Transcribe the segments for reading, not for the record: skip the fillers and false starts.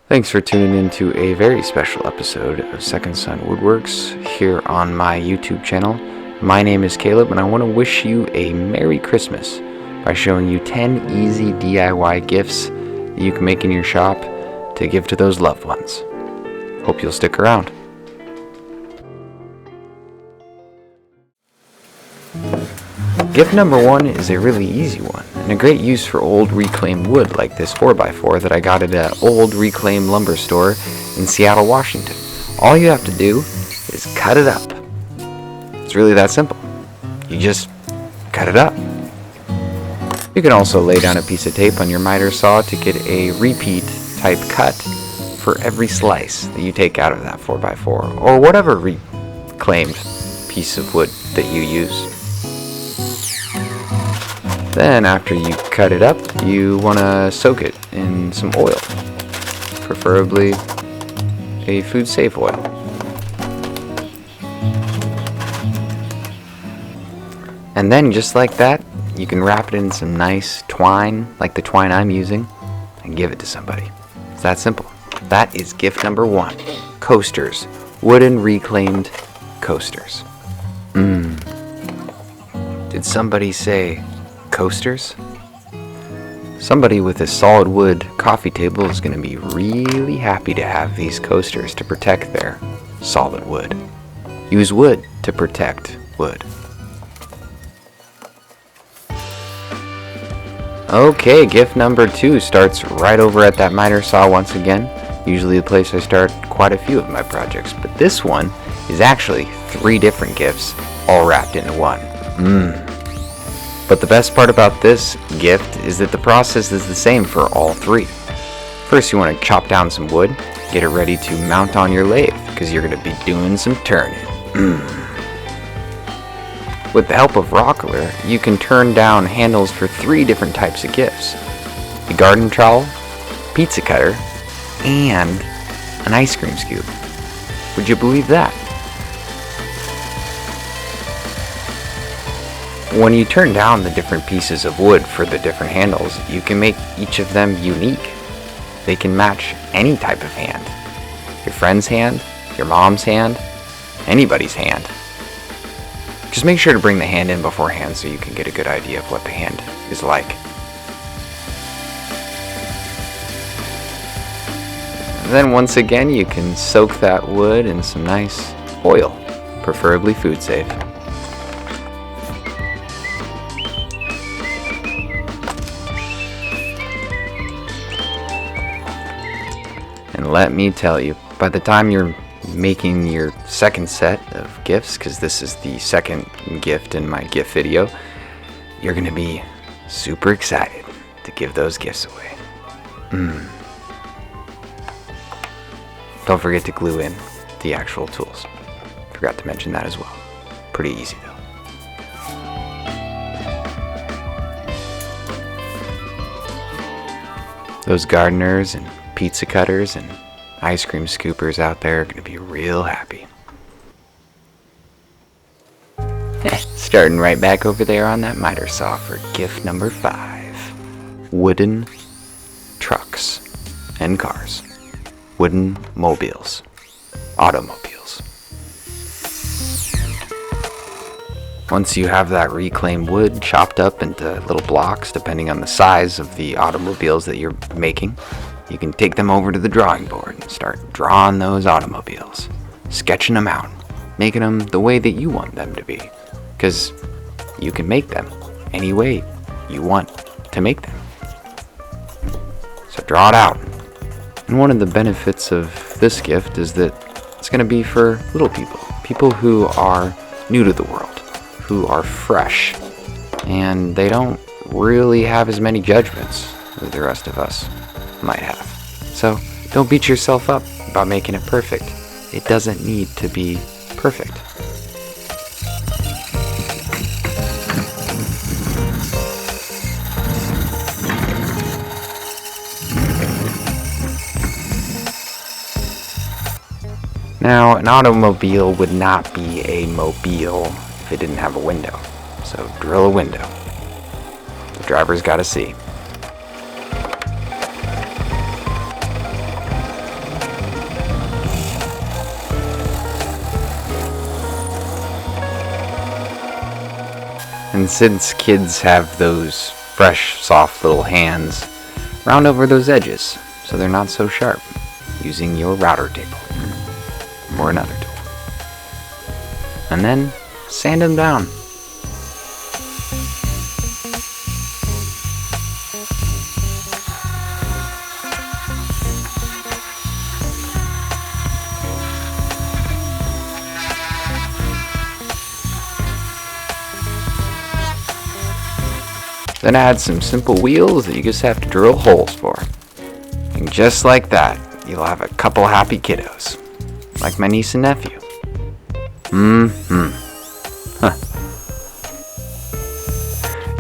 Thanks for tuning in to a very special episode of Second Son Woodworks here on my YouTube channel. My name is Caleb, and I want to wish you a Merry Christmas by showing you 10 easy DIY gifts that you can make in your shop to give to those loved ones. Hope you'll stick around. Gift number one is a really easy one, and a great use for old reclaimed wood like this 4x4 that I got at an old reclaimed lumber store in Seattle, Washington. All you have to do is cut it up. It's really that simple. You just cut it up. You can also lay down a piece of tape on your miter saw to get a repeat type cut for every slice that you take out of that 4x4 or whatever reclaimed piece of wood that you use. Then after you cut it up, you want to soak it in some oil, preferably a food safe oil. And then just like that, you can wrap it in some nice twine, like the twine I'm using, and give it to somebody. It's that simple. That is gift number one. Coasters. Wooden reclaimed coasters. Did somebody say coasters? Somebody with a solid wood coffee table is going to be really happy to have these coasters to protect their solid wood. Use wood to protect wood. Okay, gift number two starts right over at that miter saw once again. Usually the place I start quite a few of my projects, but this one is actually 3 different gifts all wrapped into one. But the best part about this gift is that the process is the same for all 3. First, you want to chop down some wood, get it ready to mount on your lathe, because you're going to be doing some turning. With the help of Rockler, you can turn down handles for 3 different types of gifts: a garden trowel, pizza cutter, and an ice cream scoop. Would you believe that? When you turn down the different pieces of wood for the different handles, you can make each of them unique. They can match any type of hand. Your friend's hand, your mom's hand, anybody's hand. Just make sure to bring the hand in beforehand so you can get a good idea of what the hand is like. And then once again, you can soak that wood in some nice oil, preferably food safe. And let me tell you, by the time you're making your second set of gifts, because this is the second gift in my gift video, you're going to be super excited to give those gifts away. Don't forget to glue in the actual tools. Forgot to mention that as well. Pretty easy though. Those gardeners and pizza cutters and ice cream scoopers out there are going to be real happy. Starting right back over there on that miter saw for gift number 5. Wooden trucks and cars. Wooden mobiles. Automobiles. Once you have that reclaimed wood chopped up into little blocks depending on the size of the automobiles that you're making, you can take them over to the drawing board and start drawing those automobiles, sketching them out, making them the way that you want them to be, because you can make them any way you want to make them. So draw it out. And one of the benefits of this gift is that it's going to be for little people who are new to the world, who are fresh, and they don't really have as many judgments as the rest of us might have. So don't beat yourself up about making it perfect. It doesn't need to be perfect. Now, an automobile would not be a mobile if it didn't have a window. So drill a window. The driver's got to see. And since kids have those fresh, soft little hands, round over those edges so they're not so sharp using your router table or another tool. And then sand them down. Then add some simple wheels that you just have to drill holes for. And just like that, you'll have a couple happy kiddos. Like my niece and nephew. Huh.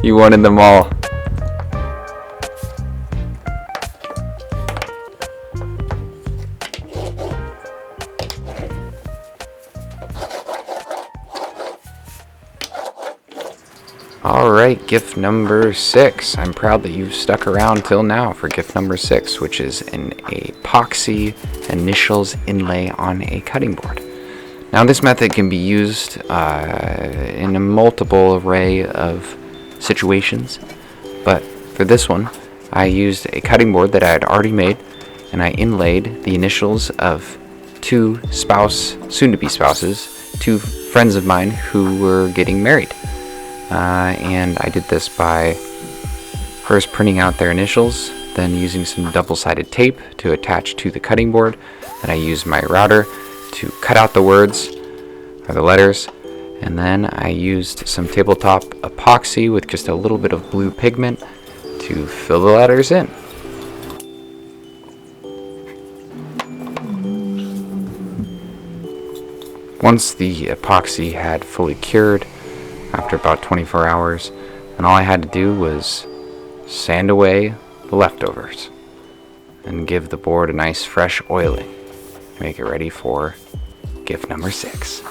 You wanted them all. Alright, gift number 6. I'm proud that you've stuck around till now for gift number 6, which is an epoxy initials inlay on a cutting board. Now this method can be used in a multiple array of situations, but for this one I used a cutting board that I had already made, and I inlaid the initials of two soon-to-be spouses, two friends of mine who were getting married. And I did this by first printing out their initials, then using some double-sided tape to attach to the cutting board. Then I used my router to cut out the words or the letters, and then I used some tabletop epoxy with just a little bit of blue pigment to fill the letters in. Once the epoxy had fully cured, after about 24 hours, and all I had to do was sand away the leftovers and give the board a nice fresh oiling. Make it ready for gift number 6.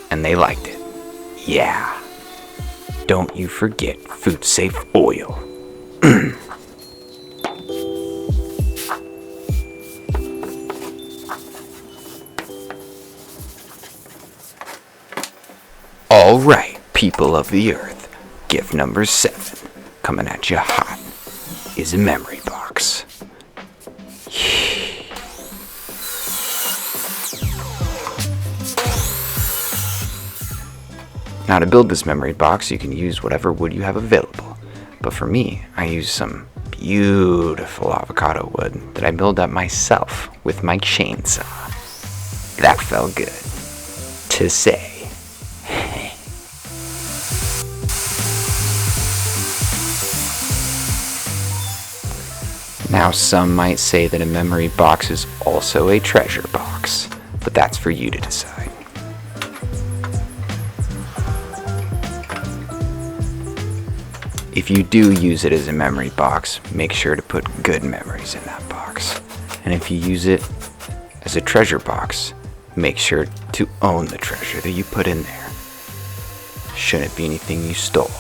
And they liked it. Yeah. Don't you forget food safe oil. All right, people of the earth, gift number 7, coming at you hot, is a memory box. Now to build this memory box, you can use whatever wood you have available, but for me, I use some beautiful avocado wood that I built up myself with my chainsaw. That felt good to say. Now some might say that a memory box is also a treasure box, but that's for you to decide. If you do use it as a memory box, make sure to put good memories in that box. And if you use it as a treasure box, make sure to own the treasure that you put in there. Shouldn't be anything you stole.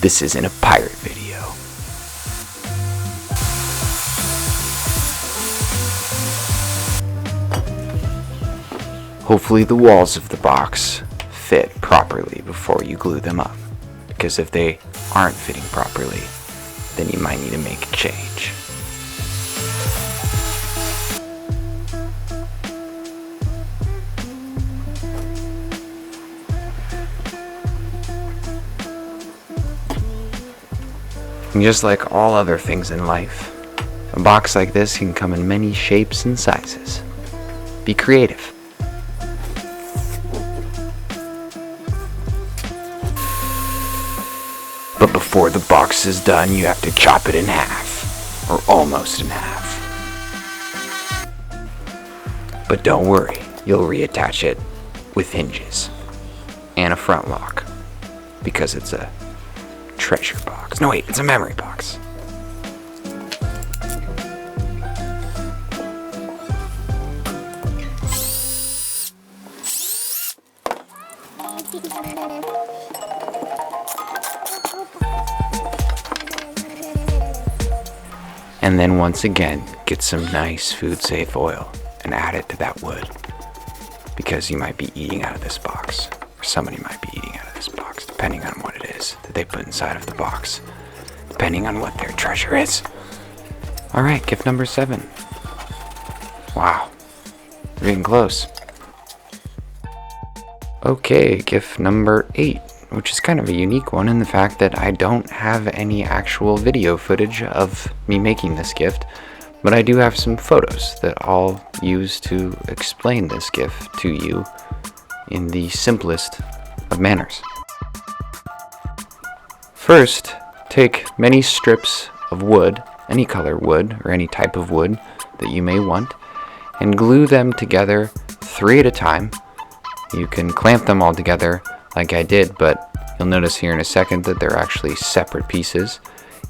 This isn't a pirate video. Hopefully the walls of the box fit properly before you glue them up, because if they aren't fitting properly, then you might need to make a change. And just like all other things in life, a box like this can come in many shapes and sizes. Be creative. But before the box is done, you have to chop it in half, or almost in half. But don't worry, you'll reattach it with hinges and a front lock, because it's a treasure box. No wait, it's a memory box. And then once again, get some nice food safe oil and add it to that wood, because you might be eating out of this box or somebody might be eating out of this box, depending on what it is that they put inside of the box, depending on what their treasure is. Alright, gift number 7. Wow, we're getting close. Okay, gift number 8, which is kind of a unique one in the fact that I don't have any actual video footage of me making this gift, but I do have some photos that I'll use to explain this gift to you in the simplest of manners. First, take many strips of wood, any color wood or any type of wood that you may want, and glue them together 3 at a time. You can clamp them all together like I did, but you'll notice here in a second that they're actually separate pieces,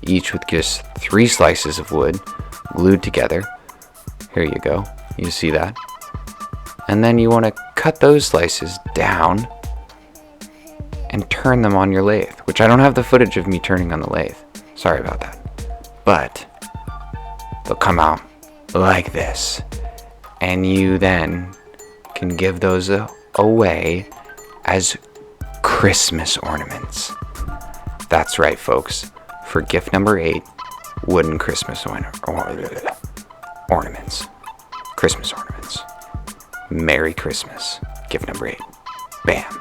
each with just 3 slices of wood glued together. Here you go, you see that? And then you want to cut those slices down and turn them on your lathe, which I don't have the footage of me turning on the lathe. Sorry about that. But they'll come out like this, and you then can give those away as Christmas ornaments. That's right, folks. For gift number 8, wooden Christmas ornaments. Christmas ornaments. Merry Christmas. Gift number 8. Bam.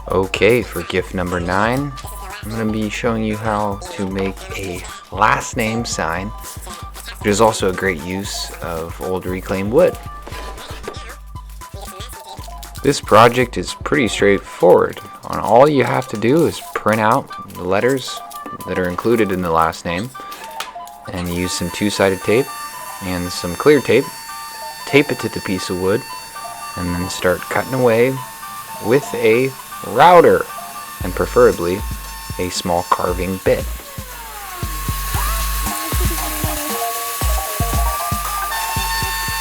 Okay, for gift number 9, I'm going to be showing you how to make a last name sign, which is also a great use of old reclaimed wood. This project is pretty straightforward. All you have to do is print out the letters that are included in the last name and use some 2-sided tape and some clear tape, tape it to the piece of wood, and then start cutting away with a router and preferably a small carving bit.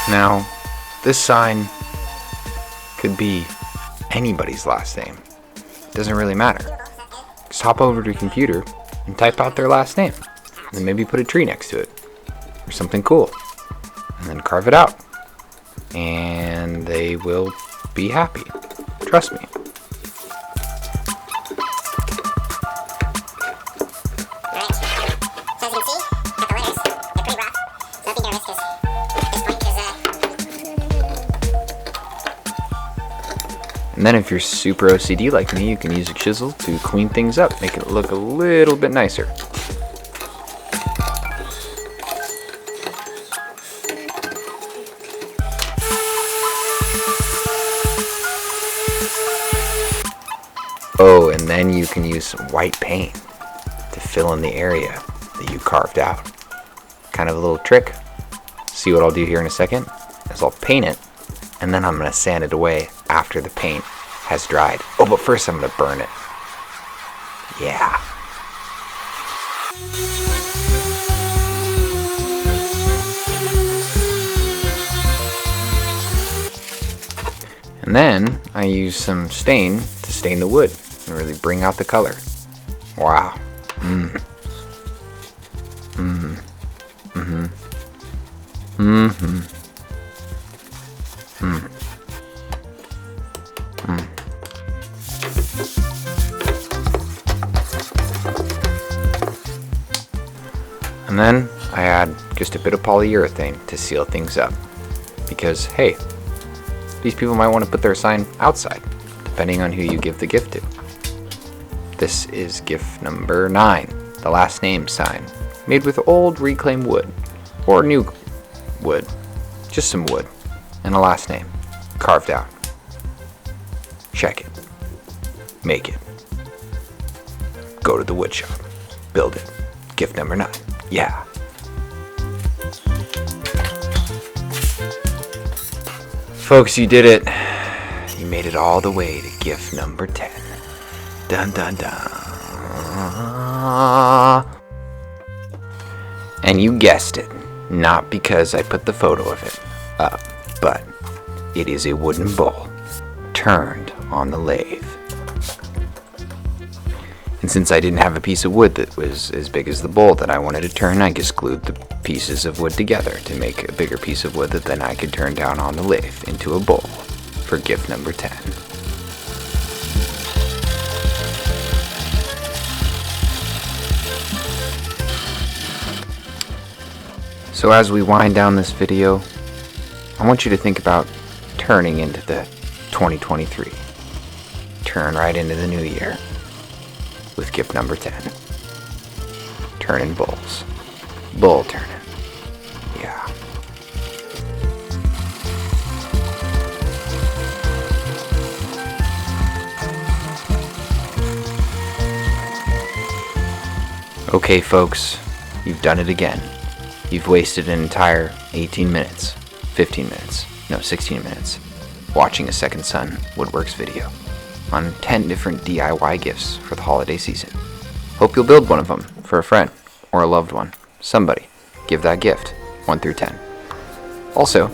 Now, this sign could be anybody's last name. It doesn't really matter. Just hop over to your computer and type out their last name. And then maybe put a tree next to it. Or something cool. And then carve it out. And they will be happy. Trust me. And then if you're super OCD like me, you can use a chisel to clean things up, make it look a little bit nicer. Oh, and then you can use some white paint to fill in the area that you carved out. Kind of a little trick. See what I'll do here in a second? Is I'll paint it, and then I'm going to sand it away after the paint has dried. Oh, but first I'm going to burn it. Yeah. And then I use some stain to stain the wood and really bring out the color. Wow. And then I add just a bit of polyurethane to seal things up. Because, hey, these people might want to put their sign outside, depending on who you give the gift to. This is gift number 9, the last name sign, made with old reclaimed wood, or new wood, just some wood, and a last name, carved out. Check it, make it, go to the wood shop, build it, gift number 9, yeah. Folks, you did it. You made it all the way to gift number 10. Dun dun dun. And you guessed it, not because I put the photo of it up, but it is a wooden bowl turned on the lathe. And And since I didn't have a piece of wood that was as big as the bowl that I wanted to turn, I just glued the pieces of wood together to make a bigger piece of wood that then I could turn down on the lathe into a bowl for gift number 10. So as we wind down this video, I want you to think about turning into the 2023. Turn right into the new year with gift number 10. Turning bowls. Bowl turning. Yeah. Okay, folks, you've done it again. You've wasted an entire 18 minutes, 15 minutes, no, 16 minutes watching a Second Son Woodworks video on 10 different DIY gifts for the holiday season. Hope you'll build one of them for a friend or a loved one. Somebody. Give that gift, 1 through 10. Also,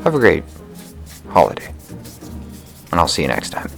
have a great holiday, and I'll see you next time.